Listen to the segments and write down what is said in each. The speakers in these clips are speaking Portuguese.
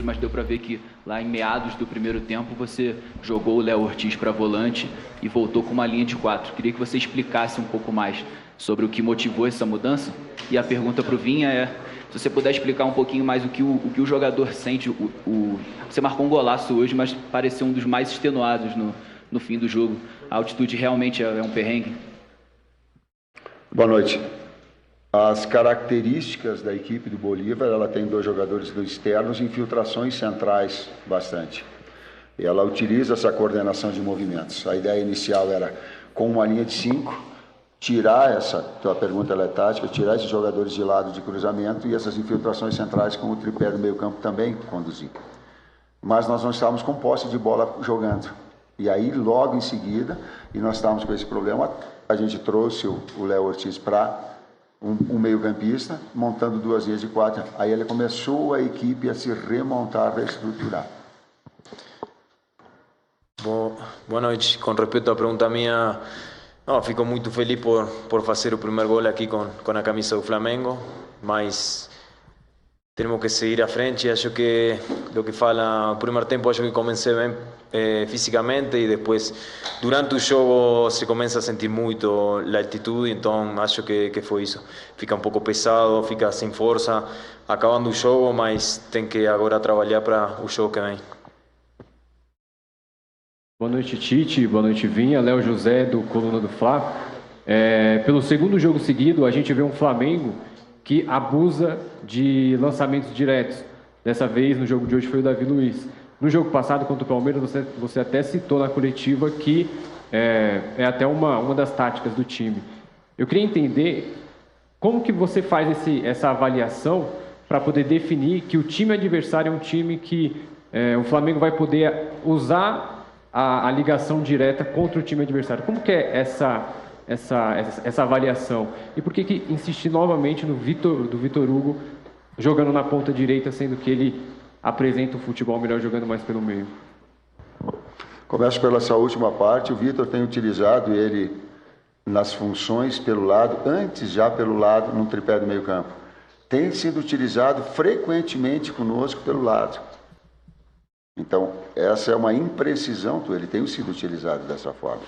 Mas deu para ver que lá em meados do primeiro tempo você jogou o Léo Ortiz para volante e voltou com uma linha de 4. Queria que você explicasse um pouco mais sobre o que motivou essa mudança. E a pergunta para o Vinha é, se você puder explicar um pouquinho mais o que o jogador sente. Você marcou um golaço hoje, mas pareceu um dos mais extenuados no fim do jogo. A altitude realmente é um perrengue? Boa noite. As características da equipe do Bolívar, ela tem 2 jogadores externos e infiltrações centrais bastante. Ela utiliza essa coordenação de movimentos. A ideia inicial era, com uma linha de 5, tirar tua pergunta ela é tática, tirar esses jogadores de lado de cruzamento e essas infiltrações centrais com o tripé do meio campo também conduzir. Mas nós não estávamos com posse de bola jogando. E aí, logo em seguida, e nós estávamos com esse problema, a gente trouxe o Léo Ortiz para um meio-campista, montando 2 linhas de 4. Aí ele começou a equipe a se remontar, reestruturar. Boa noite. Com respeito à pergunta minha, fico muito feliz por fazer o primeiro gol aqui com a camisa do Flamengo, mas temos que seguir à frente. Acho que o que fala, o primeiro tempo acho que comecei bem fisicamente e depois durante o jogo se começa a sentir muito a altitude, então acho que foi isso. Fica um pouco pesado, fica sem força, acabando o jogo, mas tem que agora trabalhar para o jogo que vem. Boa noite, Tite. Boa noite, Vinha. Léo José, do Coluna do Fla. Pelo segundo jogo seguido, a gente vê um Flamengo que abusa de lançamentos diretos. Dessa vez, no jogo de hoje, foi o Davi Luiz. No jogo passado contra o Palmeiras, você até citou na coletiva que é até uma das táticas do time. Eu queria entender como que você faz essa avaliação para poder definir que o time adversário é um time que o Flamengo vai poder usar a ligação direta contra o time adversário. Como que é essa avaliação? E por que insistir novamente do Vitor Hugo jogando na ponta direita, sendo que ele apresenta o futebol melhor jogando mais pelo meio? Começo pela essa última parte. O Vitor tem utilizado ele nas funções pelo lado, antes já pelo lado, no tripé do meio campo. Tem sido utilizado frequentemente conosco pelo lado. Então, essa é uma imprecisão, ele tem sido utilizado dessa forma.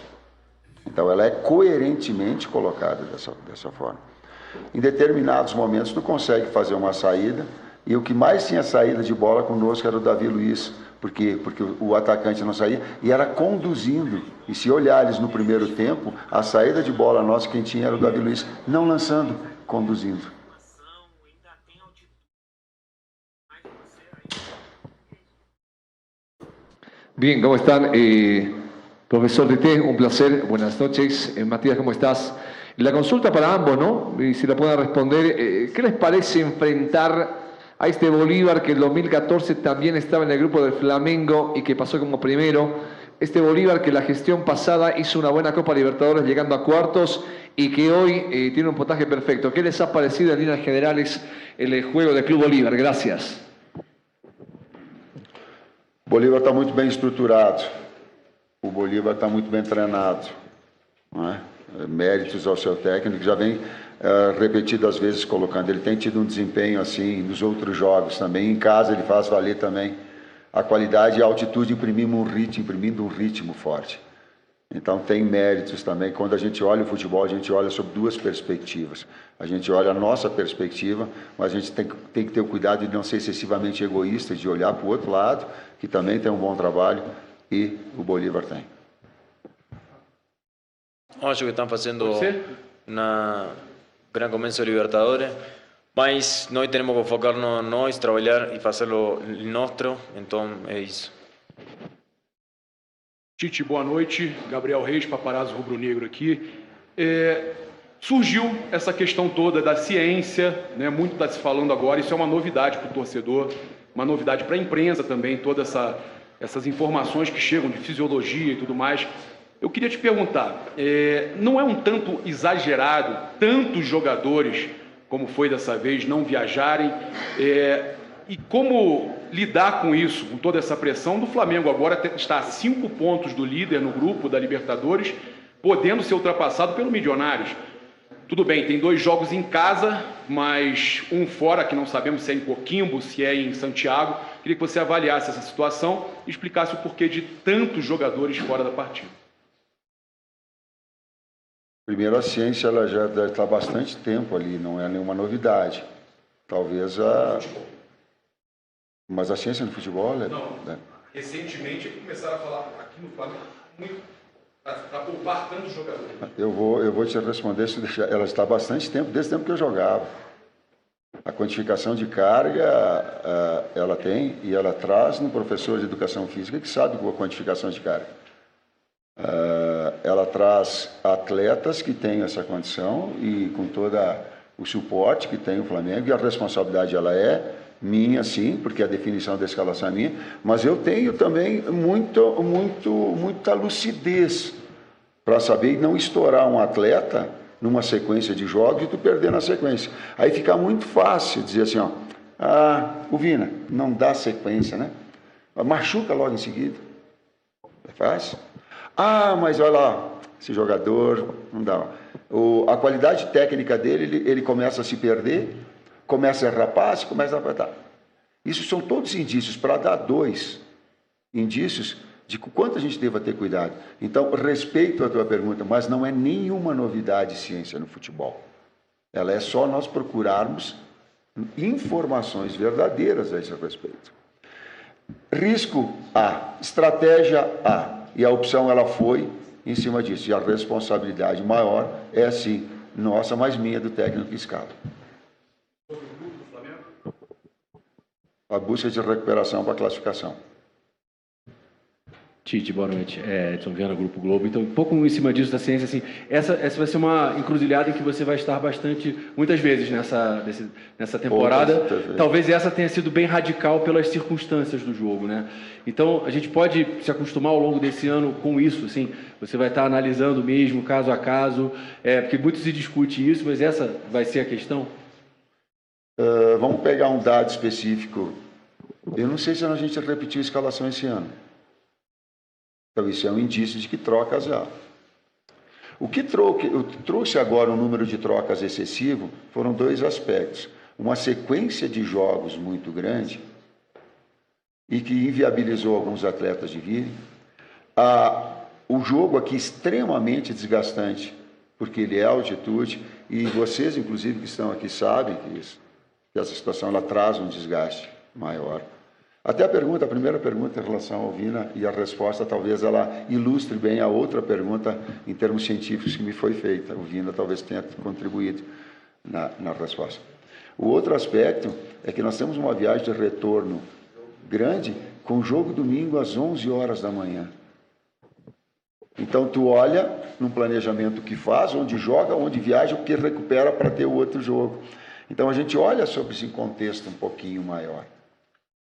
Então, ela é coerentemente colocada dessa forma. Em determinados momentos, tu consegue fazer uma saída, e o que mais tinha saída de bola conosco era o Davi Luiz. Por quê? Porque o atacante não saía e era conduzindo. E se olhares no primeiro tempo, a saída de bola nossa, quem tinha era o Davi Luiz, não lançando, conduzindo. Bien, ¿cómo están? Profesor DT, un placer. Buenas noches. Matías, ¿cómo estás? La consulta para ambos, ¿no? Y si la pueden responder, ¿qué les parece enfrentar a este Bolívar que en 2014 también estaba en el grupo del Flamengo y que pasó como primero? Este Bolívar que la gestión pasada hizo una buena Copa Libertadores llegando a cuartos y que hoy tiene un puntaje perfecto. ¿Qué les ha parecido en líneas generales el juego del Club Bolívar? Gracias. O Bolívar está muito bem estruturado, o Bolívar está muito bem treinado, não é? Méritos ao seu técnico, já vem repetidas vezes colocando, ele tem tido um desempenho assim nos outros jogos também, em casa ele faz valer também a qualidade e a altitude, imprimindo um ritmo forte. Então tem méritos também. Quando a gente olha o futebol, a gente olha sob 2 perspectivas. A gente olha a nossa perspectiva, mas a gente tem que ter o cuidado de não ser excessivamente egoísta, de olhar para o outro lado, que também tem um bom trabalho, e o Bolívar tem. Acho que estão fazendo uma gran começo de Libertadores, mas nós temos que focar em nós, trabalhar e fazer o nosso, então é isso. Tite, boa noite. Gabriel Reis, Paparazzo Rubro-Negro aqui. Surgiu essa questão toda da ciência, né? Muito está se falando agora, isso é uma novidade para o torcedor, uma novidade para a imprensa também, todas essas informações que chegam de fisiologia e tudo mais. Eu queria te perguntar, não é um tanto exagerado tantos jogadores, como foi dessa vez, não viajarem? E como lidar com isso, com toda essa pressão do Flamengo agora está a 5 pontos do líder no grupo da Libertadores, podendo ser ultrapassado pelo Milionários. Tudo bem, tem 2 jogos em casa, mas um fora, que não sabemos se é em Coquimbo, se é em Santiago. Queria que você avaliasse essa situação e explicasse o porquê de tantos jogadores fora da partida. Primeiro, a ciência ela já deve estar há bastante tempo ali, não é nenhuma novidade. Talvez Mas a ciência no futebol... Não, recentemente começaram a falar aqui no Flamengo muito para poupar tantos jogadores. Eu vou te responder, ela está há bastante tempo, desde o tempo que eu jogava. A quantificação de carga, ela tem e ela traz no professor de educação física que sabe com a quantificação de carga. Ela traz atletas que têm essa condição e com todo o suporte que tem o Flamengo, e a responsabilidade ela é minha, sim, porque a definição da escalação é minha, mas eu tenho também muita lucidez para saber não estourar um atleta numa sequência de jogos e tu perder na sequência. Aí fica muito fácil dizer assim, o Vina, não dá sequência, né? Machuca logo em seguida. É fácil. Mas olha lá, esse jogador, não dá. A qualidade técnica dele, ele começa a se perder, começa a errar, começa a apertar. Isso são todos indícios, para dar 2 indícios de quanto a gente deva ter cuidado. Então, respeito a tua pergunta, mas não é nenhuma novidade ciência no futebol. Ela é só nós procurarmos informações verdadeiras a esse respeito. Risco A, estratégia A, e a opção ela foi em cima disso. E a responsabilidade maior é sim nossa, mas minha do técnico que escala. A busca de recuperação para a classificação. Tite, boa noite. Edson Viana, Grupo Globo. Então, um pouco em cima disso da ciência, assim, essa vai ser uma encruzilhada em que você vai estar muitas vezes nessa temporada. Talvez essa tenha sido bem radical pelas circunstâncias do jogo, né? Então, a gente pode se acostumar ao longo desse ano com isso, assim, você vai estar analisando mesmo, caso a caso, porque muito se discute isso, mas essa vai ser a questão? Vamos pegar um dado específico. Eu não sei se a gente repetiu a escalação esse ano. Então, isso é um indício de que trocas há. O que trouxe agora um número de trocas excessivo foram 2 aspectos. Uma sequência de jogos muito grande e que inviabilizou alguns atletas de virem. O jogo aqui extremamente desgastante, porque ele é altitude, e vocês, inclusive, que estão aqui, sabem que essa situação ela traz um desgaste maior. Até a primeira pergunta em relação ao Vina e a resposta, talvez ela ilustre bem a outra pergunta em termos científicos que me foi feita. O Vina talvez tenha contribuído na resposta. O outro aspecto é que nós temos uma viagem de retorno grande com jogo domingo às 11 horas da manhã. Então, tu olha no planejamento que faz, onde joga, onde viaja, o que recupera para ter o outro jogo. Então, a gente olha sobre esse contexto um pouquinho maior.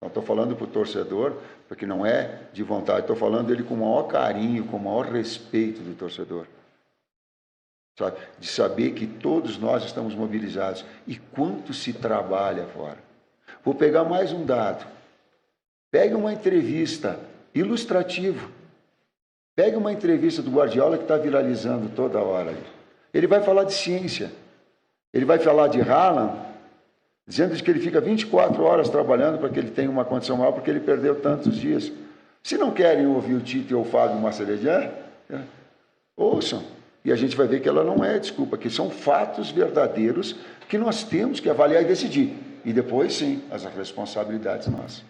Não estou falando para o torcedor, porque não é de vontade, estou falando dele com o maior carinho, com o maior respeito do torcedor. Sabe? De saber que todos nós estamos mobilizados e quanto se trabalha fora. Vou pegar mais um dado. Pegue uma entrevista ilustrativa. Pegue uma entrevista do Guardiola que está viralizando toda hora. Ele vai falar de ciência. Ele vai falar de Haaland, dizendo que ele fica 24 horas trabalhando para que ele tenha uma condição maior, porque ele perdeu tantos dias. Se não querem ouvir o Tite ou o Fábio Massaredia, ouçam. E a gente vai ver que ela não é desculpa, que são fatos verdadeiros que nós temos que avaliar e decidir. E depois, sim, as responsabilidades nossas.